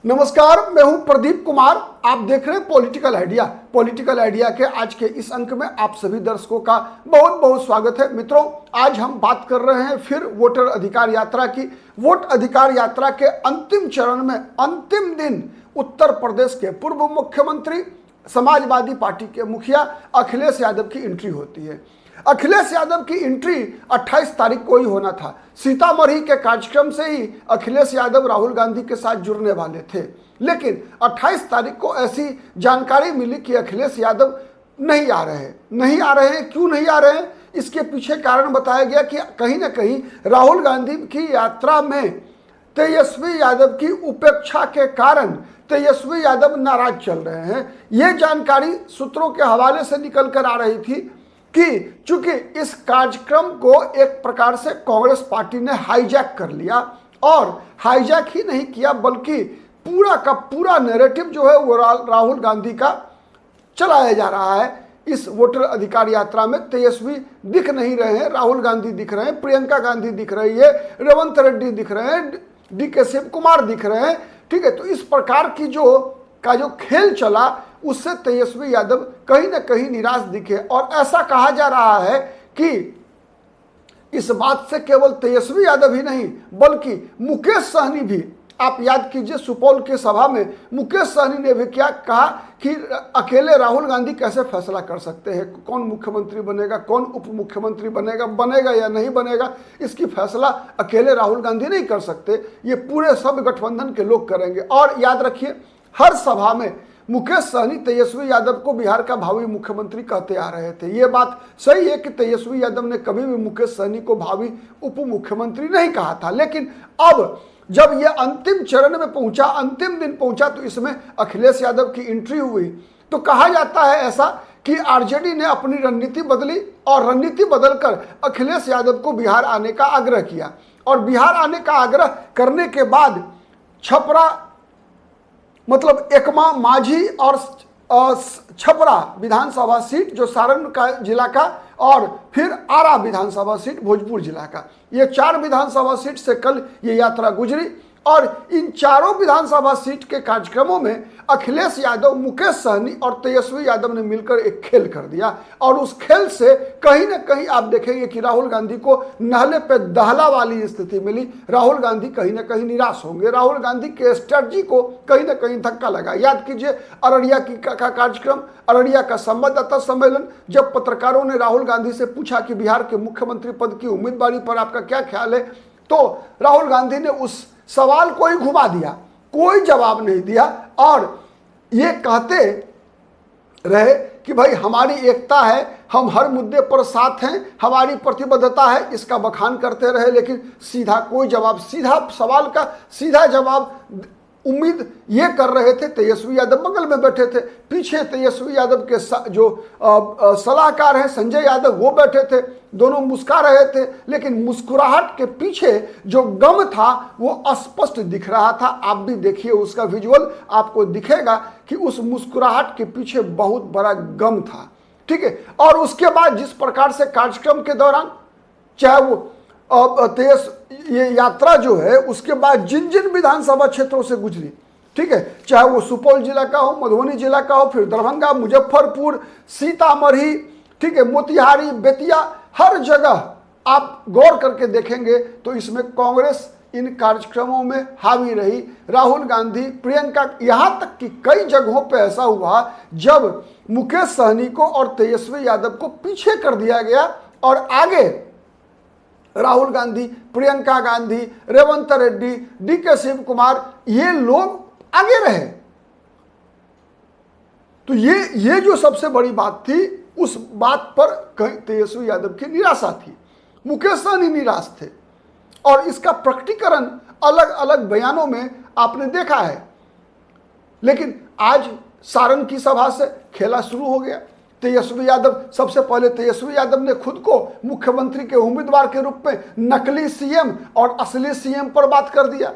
नमस्कार, मैं हूं प्रदीप कुमार। आप देख रहे हैं पॉलिटिकल आइडिया। पॉलिटिकल आइडिया के आज के इस अंक में आप सभी दर्शकों का बहुत बहुत स्वागत है। मित्रों, आज हम बात कर रहे हैं फिर वोटर अधिकार यात्रा की। वोट अधिकार यात्रा के अंतिम चरण में अंतिम दिन उत्तर प्रदेश के पूर्व मुख्यमंत्री, समाजवादी पार्टी के मुखिया अखिलेश यादव की एंट्री होती है। अखिलेश यादव की एंट्री 28 तारीख को ही होना था। सीतामढ़ी के कार्यक्रम से ही अखिलेश यादव राहुल गांधी के साथ जुड़ने वाले थे, लेकिन 28 तारीख को ऐसी जानकारी मिली कि अखिलेश यादव नहीं आ रहे हैं। क्यों नहीं आ रहे हैं, इसके पीछे कारण बताया गया कि कहीं ना कहीं राहुल गांधी की यात्रा में तेजस्वी यादव की उपेक्षा के कारण तेजस्वी यादव नाराज चल रहे हैं। ये जानकारी सूत्रों के हवाले से निकल कर आ रही थी कि चूंकि इस कार्यक्रम को एक प्रकार से कांग्रेस पार्टी ने हाईजैक कर लिया, और हाईजैक ही नहीं किया बल्कि पूरा का पूरा नैरेटिव जो है वो राहुल गांधी का चलाया जा रहा है। इस वोटर अधिकार यात्रा में तेजस्वी दिख नहीं रहे हैं, राहुल गांधी दिख रहे हैं, प्रियंका गांधी दिख रही है, रेवंत रेड्डी दिख रहे हैं, डीके शिव कुमार दिख रहे हैं। ठीक है, तो इस प्रकार की जो खेल चला उससे तेजस्वी यादव कहीं ना कहीं निराश दिखे। और ऐसा कहा जा रहा है कि इस बात से केवल तेजस्वी यादव ही नहीं बल्कि मुकेश सहनी भी, आप याद कीजिए सुपौल की सभा में मुकेश सहनी ने भी क्या कहा कि अकेले राहुल गांधी कैसे फैसला कर सकते हैं, कौन मुख्यमंत्री बनेगा, कौन उप मुख्यमंत्री बनेगा या नहीं बनेगा, इसकी फैसला अकेले राहुल गांधी नहीं कर सकते, ये पूरे सब गठबंधन के लोग करेंगे। और याद रखिए, हर सभा में मुकेश सहनी तेजस्वी यादव को बिहार का भावी मुख्यमंत्री कहते आ रहे थे। ये बात सही है कि तेजस्वी यादव ने कभी भी मुकेश सहनी को भावी उप मुख्यमंत्री नहीं कहा था, लेकिन अब जब ये अंतिम चरण में पहुंचा, अंतिम दिन पहुंचा, तो इसमें अखिलेश यादव की एंट्री हुई। तो कहा जाता है ऐसा कि आरजेडी ने अपनी रणनीति बदली और रणनीति बदलकर अखिलेश यादव को बिहार आने का आग्रह किया, और बिहार आने का आग्रह करने के बाद छपरा मतलब एकमा, माझी और छपरा विधानसभा सीट जो सारण का जिला का, और फिर आरा विधानसभा सीट भोजपुर जिला का, ये 4 विधानसभा सीट से कल ये यात्रा गुजरी। और इन चारों विधानसभा सीट के कार्यक्रमों में अखिलेश यादव, मुकेश सहनी और तेजस्वी यादव ने मिलकर एक खेल कर दिया, और उस खेल से कहीं ना कहीं आप देखेंगे कि राहुल गांधी को नहले पे दहला वाली स्थिति मिली। राहुल गांधी कहीं ना कहीं निराश होंगे, राहुल गांधी के स्ट्रेटजी को कहीं ना कहीं धक्का लगा। याद कीजिए अररिया का कार्यक्रम, अररिया का संवाददाता सम्मेलन, जब पत्रकारों ने राहुल गांधी से पूछा कि बिहार के मुख्यमंत्री पद की उम्मीदवारी पर आपका क्या ख्याल है, तो राहुल गांधी ने उस सवाल को ही घुमा दिया, कोई जवाब नहीं दिया, और ये कहते रहे कि भाई हमारी एकता है, हम हर मुद्दे पर साथ हैं, हमारी प्रतिबद्धता है, इसका बखान करते रहे, लेकिन सीधा कोई जवाब, सीधा सवाल का सीधा जवाब उम्मीद ये कर रहे थे। तेजस्वी यादव बगल में बैठे थे, पीछे तेजस्वी यादव के जो सलाहकार हैं संजय यादव वो बैठे थे, दोनों मुस्कुरा रहे थे, लेकिन मुस्कुराहट के पीछे जो गम था वो स्पष्ट दिख रहा था। आप भी देखिए उसका विजुअल, आपको दिखेगा कि उस मुस्कुराहट के पीछे बहुत बड़ा गम था। ठीक है, और उसके बाद जिस प्रकार से कार्यक्रम के दौरान, चाहे वो ये यात्रा जो है उसके बाद जिन जिन विधानसभा क्षेत्रों से गुजरी, ठीक है, चाहे वो सुपौल जिला का हो, मधुबनी जिला का हो, फिर दरभंगा, मुजफ्फरपुर, सीतामढ़ी, ठीक है, मोतिहारी, बेतिया, हर जगह आप गौर करके देखेंगे तो इसमें कांग्रेस इन कार्यक्रमों में हावी रही। राहुल गांधी, प्रियंका, यहाँ तक कि कई जगहों पे ऐसा हुआ जब मुकेश सहनी को और तेजस्वी यादव को पीछे कर दिया गया और आगे राहुल गांधी, प्रियंका गांधी, रेवंत रेड्डी, डीके शिव कुमार, ये लोग आगे रहे। तो ये जो सबसे बड़ी बात थी, उस बात पर कहीं तेजस्वी यादव की निराशा थी, मुकेश सहनी निराश थे, और इसका प्रकटीकरण अलग अलग बयानों में आपने देखा है। लेकिन आज सारण की सभा से खेला शुरू हो गया। तेजस्वी यादव, सबसे पहले तेजस्वी यादव ने खुद को मुख्यमंत्री के उम्मीदवार के रूप में नकली सीएम और असली सीएम पर बात कर दिया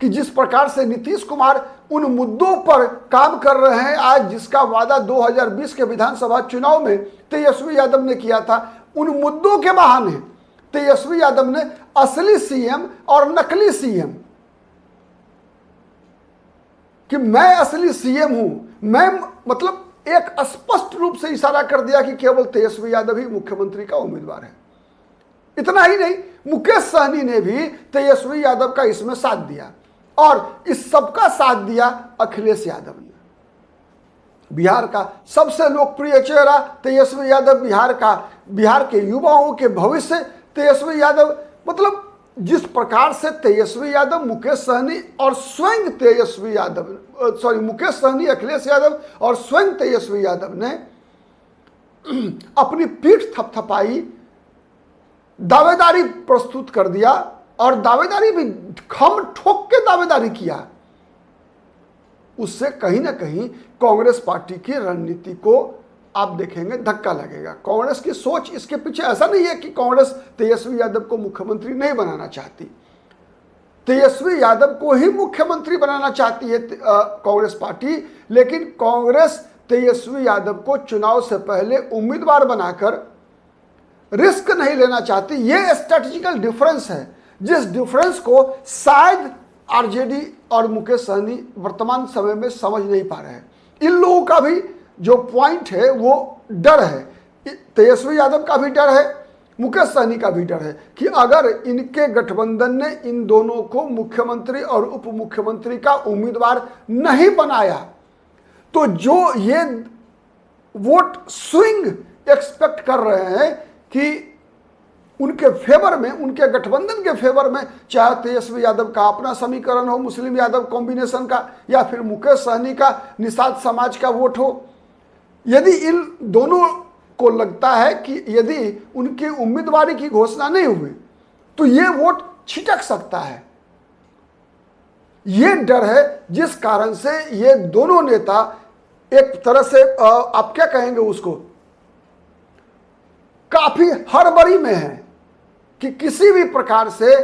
कि जिस प्रकार से नीतीश कुमार उन मुद्दों पर काम कर रहे हैं आज, जिसका वादा 2020 के विधानसभा चुनाव में तेजस्वी यादव ने किया था, उन मुद्दों के बहाने तेजस्वी यादव ने असली सीएम और नकली सीएम कि मैं असली सीएम हूं, मैं मतलब एक स्पष्ट रूप से इशारा कर दिया कि केवल तेजस्वी यादव ही मुख्यमंत्री का उम्मीदवार है। इतना ही नहीं, मुकेश सहनी ने भी तेजस्वी यादव का इसमें साथ दिया और इस सबका साथ दिया अखिलेश यादव ने। बिहार का सबसे लोकप्रिय चेहरा तेजस्वी यादव, बिहार के युवाओं के भविष्य तेजस्वी यादव, मतलब जिस प्रकार से तेजस्वी यादव, मुकेश सहनी और स्वयं तेजस्वी यादव, मुकेश सहनी, अखिलेश यादव और स्वयं तेजस्वी यादव ने अपनी पीठ थपथपाई, दावेदारी प्रस्तुत कर दिया और दावेदारी भी खम ठोक के दावेदारी किया। उससे कहीं ना कहीं कांग्रेस पार्टी की रणनीति को आप देखेंगे धक्का लगेगा। कांग्रेस की सोच इसके पीछे ऐसा नहीं है कि कांग्रेस तेजस्वी यादव को मुख्यमंत्री नहीं बनाना चाहती, तेजस्वी यादव को ही मुख्यमंत्री बनाना चाहती है कांग्रेस पार्टी, लेकिन कांग्रेस तेजस्वी यादव को चुनाव से पहले उम्मीदवार बनाकर रिस्क नहीं लेना चाहती। यह स्ट्रेटेजिकल डिफरेंस है, जिस डिफरेंस को शायद आरजेडी और मुकेश सहनी वर्तमान समय में समझ नहीं पा रहे हैं। इन लोगों का भी जो पॉइंट है वो डर है, तेजस्वी यादव का भी डर है, मुकेश सहनी का भी डर है कि अगर इनके गठबंधन ने इन दोनों को मुख्यमंत्री और उप मुख्यमंत्री का उम्मीदवार नहीं बनाया तो जो ये वोट स्विंग एक्सपेक्ट कर रहे हैं कि उनके फेवर में, उनके गठबंधन के फेवर में, चाहे तेजस्वी यादव का अपना समीकरण हो, मुस्लिम यादव कॉम्बिनेशन का, या फिर मुकेश सहनी का निषाद समाज का वोट हो, यदि इन दोनों को लगता है कि यदि उनकी उम्मीदवारी की घोषणा नहीं हुई तो ये वोट छिटक सकता है। ये डर है जिस कारण से ये दोनों नेता एक तरह से आप क्या कहेंगे उसको, काफी हड़बड़ी में है कि किसी भी प्रकार से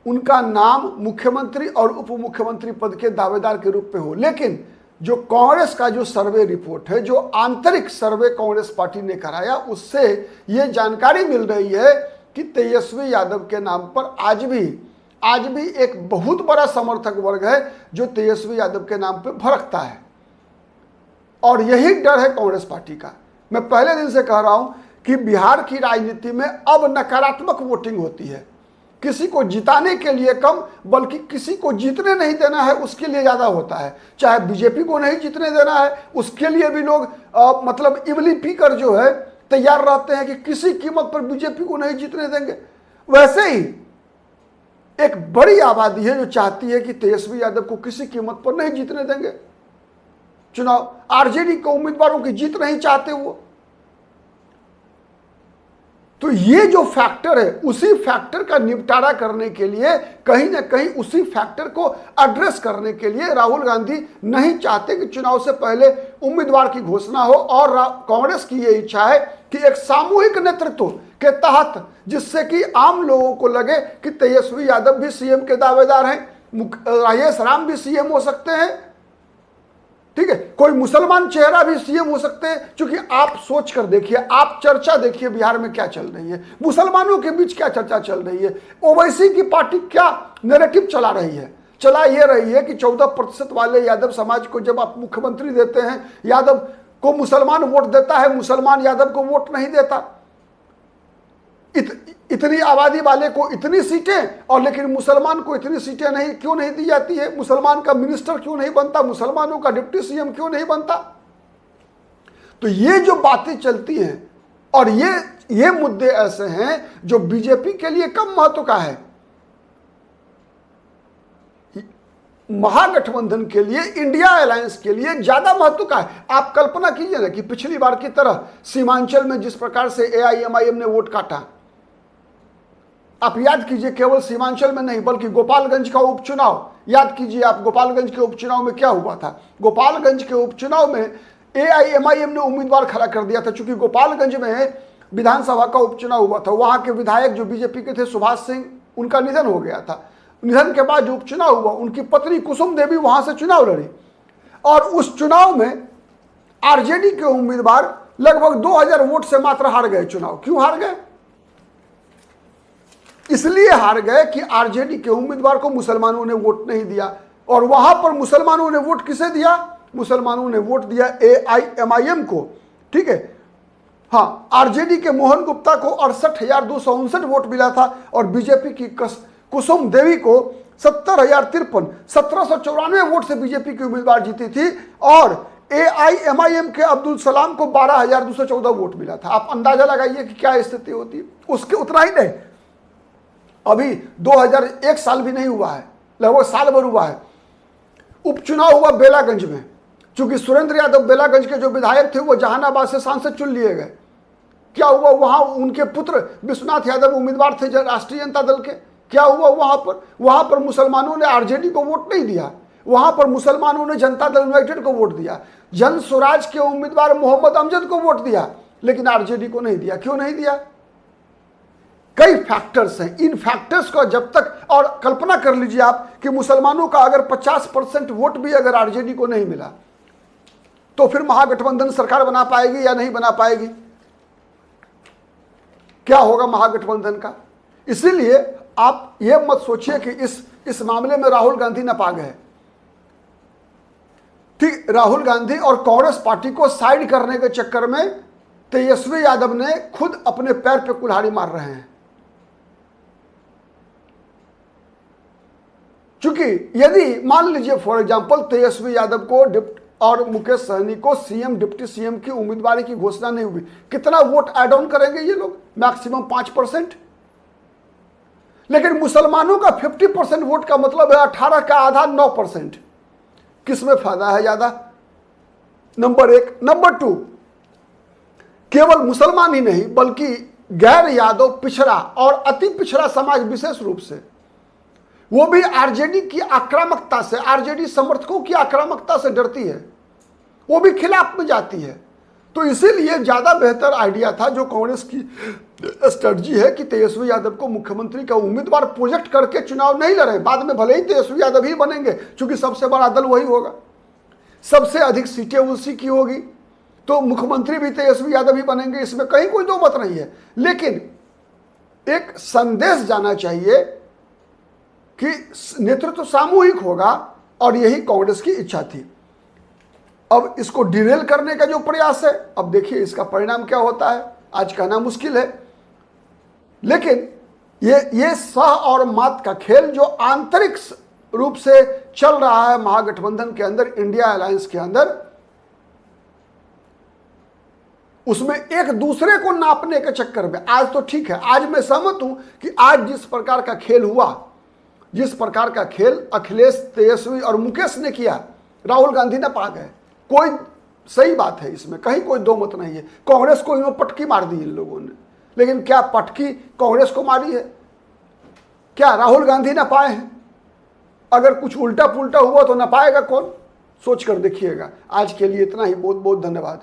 उनका नाम मुख्यमंत्री और उप मुख्यमंत्री पद के दावेदार के रूप में हो। लेकिन जो कांग्रेस का जो सर्वे रिपोर्ट है, जो आंतरिक सर्वे कांग्रेस पार्टी ने कराया, उससे ये जानकारी मिल रही है कि तेजस्वी यादव के नाम पर आज भी एक बहुत बड़ा समर्थक वर्ग है जो तेजस्वी यादव के नाम पर भड़कता है। और यही डर है कांग्रेस पार्टी का। मैं पहले दिन से कह रहा हूं कि बिहार की राजनीति में अब नकारात्मक वोटिंग होती है, किसी को जिताने के लिए कम, बल्कि किसी को जीतने नहीं देना है उसके लिए ज्यादा होता है। चाहे बीजेपी को नहीं जीतने देना है उसके लिए भी लोग मतलब इमली पीकर जो है तैयार रहते हैं कि किसी कीमत पर बीजेपी को नहीं जीतने देंगे। वैसे ही एक बड़ी आबादी है जो चाहती है कि तेजस्वी यादव को किसी कीमत पर नहीं जीतने देंगे चुनाव। आरजेडी के उम्मीदवारों की जीत नहीं चाहते वो। तो ये जो फैक्टर है, उसी फैक्टर का निपटारा करने के लिए, कहीं ना कहीं उसी फैक्टर को एड्रेस करने के लिए राहुल गांधी नहीं चाहते कि चुनाव से पहले उम्मीदवार की घोषणा हो। और कांग्रेस की ये इच्छा है कि एक सामूहिक नेतृत्व के तहत, जिससे कि आम लोगों को लगे कि तेजस्वी यादव भी सीएम के दावेदार हैं, राजेश राम भी सीएम हो सकते हैं, ठीक है, कोई मुसलमान चेहरा भी सीएम हो सकते हैं। क्योंकि आप सोच कर देखिए, आप चर्चा देखिए बिहार में क्या चल रही है, मुसलमानों के बीच क्या चर्चा चल रही है, ओवैसी की पार्टी क्या नैरेटिव चला रही है। चला ये रही है कि 14% वाले यादव समाज को जब आप मुख्यमंत्री देते हैं, यादव को मुसलमान वोट देता है, मुसलमान यादव को वोट नहीं देता। इतनी आबादी वाले को इतनी सीटें, और लेकिन मुसलमान को इतनी सीटें नहीं क्यों नहीं दी जाती है, मुसलमान का मिनिस्टर क्यों नहीं बनता, मुसलमानों का डिप्टी सीएम क्यों नहीं बनता। तो ये जो बातें चलती हैं, और ये मुद्दे ऐसे हैं जो बीजेपी के लिए कम महत्व का है, महागठबंधन के लिए, इंडिया अलायंस के लिए ज्यादा महत्व का है। आप कल्पना कीजिए ना कि पिछली बार की तरह सीमांचल में जिस प्रकार से एआईएमआईएम ने वोट काटा, आप याद कीजिए, केवल सीमांचल में नहीं बल्कि गोपालगंज का उपचुनाव याद कीजिए आप। गोपालगंज के उपचुनाव में क्या हुआ था? गोपालगंज के उपचुनाव में एआईएमआईएम ने उम्मीदवार खड़ा कर दिया था। चूंकि गोपालगंज में विधानसभा का उपचुनाव हुआ था, वहां के विधायक जो बीजेपी के थे सुभाष सिंह, उनका निधन हो गया था। निधन के बाद जो उपचुनाव हुआ, उनकी पत्नी कुसुम देवी वहां से चुनाव लड़ी, और उस चुनाव में आरजेडी के उम्मीदवार लगभग 2000 वोट से मात्र हार गए चुनाव। क्यों हार गए? इसलिए हार गए कि आरजेडी के उम्मीदवार को मुसलमानों ने वोट नहीं दिया। और वहां पर मुसलमानों ने वोट किसे दिया? मुसलमानों ने वोट दिया AIMIM को, ठीक है। हाँ, आरजेडी के मोहन गुप्ता को 68,259 वोट मिला था और बीजेपी की कुसुम देवी को 70,053 1794 वोट से बीजेपी की उम्मीदवार जीती थी और AIMIM के अब्दुल सलाम को 12,214 वोट मिला था। आप अंदाजा लगाइए कि क्या स्थिति होती है। उसके उतना ही नहीं, अभी 2001 साल भी नहीं हुआ है, लगभग साल भर हुआ है, उपचुनाव हुआ बेलागंज में। चूंकि सुरेंद्र यादव बेलागंज के जो विधायक थे वो जहानाबाद से सांसद चुन लिए गए। क्या हुआ वहां? उनके पुत्र विश्वनाथ यादव उम्मीदवार थे राष्ट्रीय जनता दल के। क्या हुआ वहां पर मुसलमानों ने आरजेडी को वोट नहीं दिया, वहां पर मुसलमानों ने जनता दल यूनाइटेड को वोट दिया। जन स्वराज के उम्मीदवार मोहम्मद अमजद को वोट दिया, लेकिन आरजेडी को नहीं दिया। क्यों नहीं दिया? कई फैक्टर्स हैं। इन फैक्टर्स को जब तक, और कल्पना कर लीजिए आप कि मुसलमानों का अगर 50% वोट भी अगर आरजेडी को नहीं मिला तो फिर महागठबंधन सरकार बना पाएगी या नहीं बना पाएगी? क्या होगा महागठबंधन का? इसीलिए आप ये मत सोचिए कि इस मामले में राहुल गांधी नापाक है। ठीक, राहुल गांधी और कांग्रेस पार्टी को साइड करने के चक्कर में तेजस्वी यादव ने खुद अपने पैर पे कुल्हाड़ी मार रहे हैं। क्योंकि यदि मान लीजिए फॉर एग्जांपल तेजस्वी यादव को और मुकेश सहनी को सीएम डिप्टी सीएम की उम्मीदवारी की घोषणा नहीं हुई, कितना वोट ऐड ऑन करेंगे ये लोग? मैक्सिमम 5%। लेकिन मुसलमानों का 50% वोट का मतलब है 18 का आधा 9%। किसमें फायदा है ज्यादा? नंबर 1। नंबर 2, केवल मुसलमान ही नहीं बल्कि गैर यादव, पिछड़ा और अति पिछड़ा समाज विशेष रूप से, वो भी आरजेडी की आक्रामकता से, आरजेडी समर्थकों की आक्रामकता से डरती है, वो भी खिलाफ में जाती है। तो इसीलिए ज्यादा बेहतर आइडिया था जो कांग्रेस की स्ट्रेटजी है कि तेजस्वी यादव को मुख्यमंत्री का उम्मीदवार प्रोजेक्ट करके चुनाव नहीं लड़े। बाद में भले ही तेजस्वी यादव ही बनेंगे, क्योंकि सबसे बड़ा दल वही होगा, सबसे अधिक सीटें उसी की होगी, तो मुख्यमंत्री भी तेजस्वी यादव ही बनेंगे, इसमें कहीं कोई दो मत नहीं है। लेकिन एक संदेश जाना चाहिए कि नेतृत्व सामूहिक होगा और यही कांग्रेस की इच्छा थी। अब इसको डिरेल करने का जो प्रयास है, अब देखिए इसका परिणाम क्या होता है, आज कहना मुश्किल है। लेकिन ये सह और मात का खेल जो आंतरिक रूप से चल रहा है महागठबंधन के अंदर, इंडिया अलायंस के अंदर, उसमें एक दूसरे को नापने के चक्कर में, आज तो ठीक है, आज मैं सहमत हूं कि आज जिस प्रकार का खेल हुआ, जिस प्रकार का खेल अखिलेश, तेजस्वी और मुकेश ने किया, राहुल गांधी ने पा गए, कोई सही बात है, इसमें कहीं कोई दो मत नहीं है। कांग्रेस को इन्होंने पटकी मार दी इन लोगों ने, लेकिन क्या पटकी कांग्रेस को मारी है? क्या राहुल गांधी ना पाए हैं? अगर कुछ उल्टा पुल्टा हुआ तो ना पाएगा कौन? सोच कर देखिएगा। आज के लिए इतना ही, बहुत बहुत धन्यवाद।